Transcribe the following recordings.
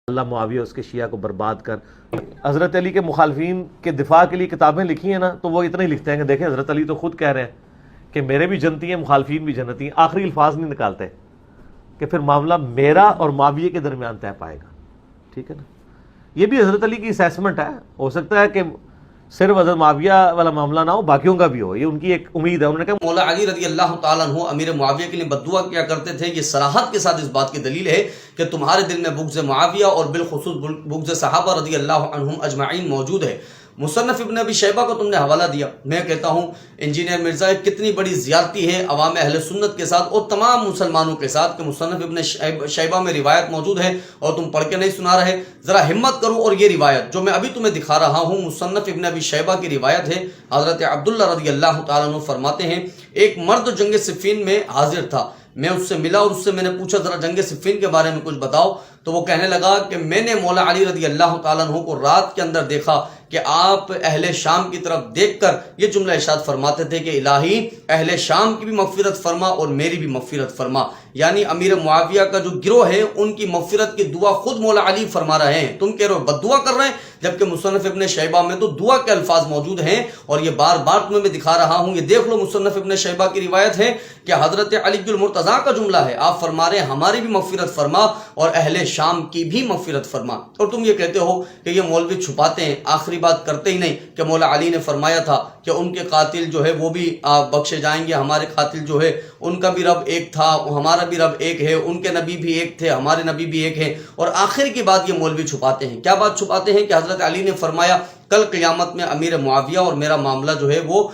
اللہ معاویہ اس کے شیعہ کو برباد کر. حضرت علی کے مخالفین کے دفاع کے لیے کتابیں لکھی ہیں نا، تو وہ اتنا ہی لکھتے ہیں کہ دیکھیں حضرت علی تو خود کہہ رہے ہیں کہ میرے بھی جنتی ہیں، مخالفین بھی جنتی ہیں. آخری الفاظ نہیں نکالتے کہ پھر معاملہ میرا اور معاویہ کے درمیان طے پائے گا. ٹھیک ہے نا، یہ بھی حضرت علی کی اسیسمنٹ ہے. ہو سکتا ہے کہ صرف حضرت معاویہ والا معاملہ نہ ہو، باقیوں کا بھی ہو. یہ ان کی ایک امید ہے. انہوں نے کہا مولا علی رضی اللہ تعالیٰ عنہ امیر معاویہ کے لیے بددعا کیا کرتے تھے. یہ صراحت کے ساتھ اس بات کی دلیل ہے کہ تمہارے دل میں بغض معاویہ اور بالخصوص بغض صحابہ رضی اللہ عنہم اجمعین موجود ہے. مصنف ابن ابی شیبہ کو تم نے حوالہ دیا. میں کہتا ہوں انجینئر مرزا کتنی بڑی زیادتی ہے عوام اہل سنت کے ساتھ اور تمام مسلمانوں کے ساتھ کہ مصنف ابن شیبہ میں روایت موجود ہے اور تم پڑھ کے نہیں سنا رہے. ذرا ہمت کرو اور یہ روایت جو میں ابھی تمہیں دکھا رہا ہوں مصنف ابن ابی شیبہ کی روایت ہے. حضرت عبداللہ رضی اللہ تعالیٰ عنہ فرماتے ہیں ایک مرد جنگ صفین میں حاضر تھا. میں اس سے ملا اور اس سے میں نے پوچھا ذرا جنگ صفین کے بارے میں کچھ بتاؤ. تو وہ کہنے لگا کہ میں نے مولا علی رضی اللہ تعالیٰ عنہ کو رات کے اندر دیکھا کہ آپ اہل شام کی طرف دیکھ کر یہ جملہ ارشاد فرماتے تھے کہ الہی اہل شام کی بھی مغفرت فرما اور میری بھی مغفرت فرما. یعنی امیر معاویہ کا جو گروہ ہے ان کی مغفرت کی دعا خود مولا علی فرما رہے ہیں. تم کہہ رہے ہو بد دعا کر رہے ہیں، جبکہ مصنف ابن شیبہ میں تو دعا کے الفاظ موجود ہیں اور یہ بار بار تمہیں میں دکھا رہا ہوں. یہ دیکھ لو مصنف ابن شیبہ کی روایت ہے کہ حضرت علی المرتضیٰ کا جملہ ہے. آپ فرما رہے ہیں ہماری بھی مغفرت فرما اور اہل شام کی بھی مغفرت فرما. اور تم یہ کہتے ہو کہ یہ مولوی چھپاتے ہیں، آخری بات کرتے ہی نہیں کہ مولا علی نے فرمایا تھا کہ ان کے قاتل جو ہے وہ بھی بخشے جائیں گے. ہمارے قاتل جو ہے ان کا بھی رب ایک تھا، ہمارا بھی رب ایک ہے، ان کے نبی بھی ایک تھے، ہمارے نبی بھی ایک ہے. اور آخر کی بات یہ مولوی چھپاتے ہیں. کیا بات چھپاتے ہیں؟ کہ حضرت علی نے فرمایا کل قیامت میں امیر معاویہ اور میرا معاملہ جو ہے وہ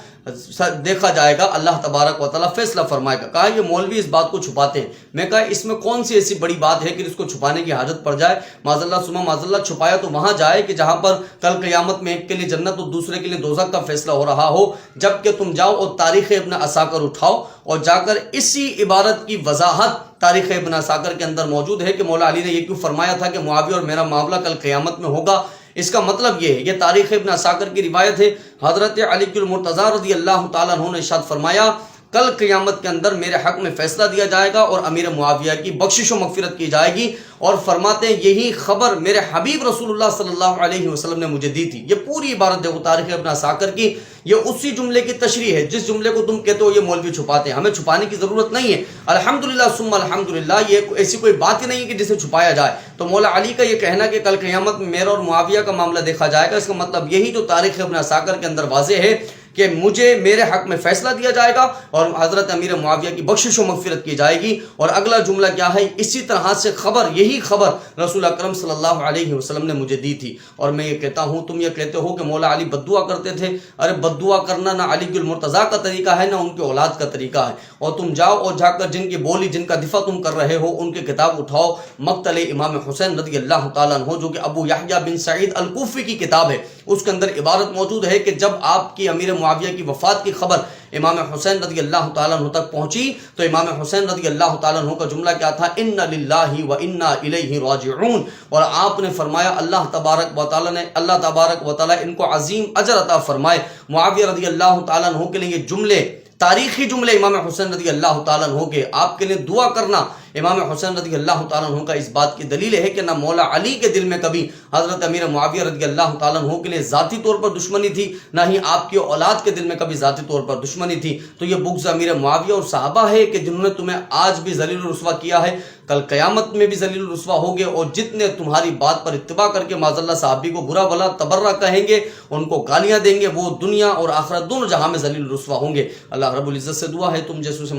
دیکھا جائے گا، اللہ تبارک و تعالیٰ فیصلہ فرمائے گا. کہا یہ مولوی اس بات کو چھپاتے ہیں. میں کہا اس میں کون سی ایسی بڑی بات ہے کہ اس کو چھپانے کی حاجت پڑ جائے؟ معاذ اللہ ثم معاذ اللہ چھپایا تو وہاں جائے کہ جہاں پر کل قیامت میں ایک کے لیے جنت اور دوسرے کے لیے دوزخ کا فیصلہ ہو رہا ہو. جبکہ تم جاؤ اور تاریخ ابن عساکر اٹھاؤ اور جا کر اسی عبارت کی وضاحت تاریخ ابن عساکر کے اندر موجود ہے کہ مولا علی نے یہ کیوں فرمایا تھا کہ معاویہ اور میرا معاملہ کل قیامت میں ہوگا. اس کا مطلب یہ ہے، یہ تاریخ ابن عساکر کی روایت ہے. حضرت علی المرتضیٰ رضی اللہ تعالیٰ عنہ نے ارشاد فرمایا کل قیامت کے اندر میرے حق میں فیصلہ دیا جائے گا اور امیر معاویہ کی بخشش و مغفرت کی جائے گی. اور فرماتے ہیں یہی خبر میرے حبیب رسول اللہ صلی اللہ علیہ وسلم نے مجھے دی تھی. یہ پوری عبارت دیکھو تاریخ ابن عساکر کی، یہ اسی جملے کی تشریح ہے جس جملے کو تم کہتے ہو یہ مولوی چھپاتے ہیں. ہمیں چھپانے کی ضرورت نہیں ہے. الحمدللہ ثم الحمدللہ، یہ ایسی کوئی بات ہی نہیں ہے کہ جسے چھپایا جائے. تو مولا علی کا یہ کہنا کہ کل قیامت میں میرا اور معاویہ کا معاملہ دیکھا جائے گا، اس کا مطلب یہی جو تاریخ ابن عساکر کے اندر واضح ہے کہ مجھے میرے حق میں فیصلہ دیا جائے گا اور حضرت امیر معاویہ کی بخشش و مغفرت کی جائے گی. اور اگلا جملہ کیا ہے؟ اسی طرح سے خبر، یہی خبر رسول اکرم صلی اللہ علیہ وسلم نے مجھے دی تھی. اور میں یہ کہتا ہوں تم یہ کہتے ہو کہ مولا علی بد دعا کرتے تھے. ارے بد دعا کرنا نہ علی المرتضیٰ کا طریقہ ہے نہ ان کے اولاد کا طریقہ ہے. اور تم جاؤ اور جا کر جن کی بولی، جن کا دفاع تم کر رہے ہو، ان کی کتاب اٹھاؤ. مقتل امام حسین رضی اللہ تعالیٰ عنہ جو کہ ابو یحییٰ بن سعید الکوفی کی کتاب ہے، اس کے اندر عبارت موجود ہے کہ جب آپ کی امیر معاویہ کی وفات کی خبر امام حسین رضی اللہ تعالیٰ عنہ تک پہنچی تو امام حسین رضی اللہ تعالیٰ عنہ کا جملہ کیا تھا؟ ان للہ و انا الیہ راجعون. اور آپ نے فرمایا اللہ تبارک و تعالیٰ ان کو عظیم اجر عطا فرمائے. معاویہ رضی اللہ تعالیٰ عنہ کے لیے یہ جملے، تاریخی جملے امام حسین رضی اللہ تعالیٰ عنہ کے، آپ کے لیے دعا کرنا امام حسین رضی اللہ تعالیٰ عنہ کا اس بات کی دلیل ہے کہ نہ مولا علی کے دل میں کبھی حضرت امیر معاویہ رضی اللہ تعالیٰ عنہ کے لیے ذاتی طور پر دشمنی تھی، نہ ہی آپ کی اولاد کے دل میں کبھی ذاتی طور پر دشمنی تھی. تو یہ بغض امیر معاویہ اور صحابہ ہے کہ جنہوں نے تمہیں آج بھی ذلیل و رسوا کیا ہے، کل قیامت میں بھی ذلیل و رسوا ہوگے. اور جتنے تمہاری بات پر اتباع کر کے معاذ اللہ صحابی کو برا بلا تبرہ کہیں گے، ان کو گالیاں دیں گے، وہ دنیا اور آخرت دونوں جہاں میں ذلیل و رسوا ہوں گے. اللہ رب العزت سے دعا ہے تم جیسوں سے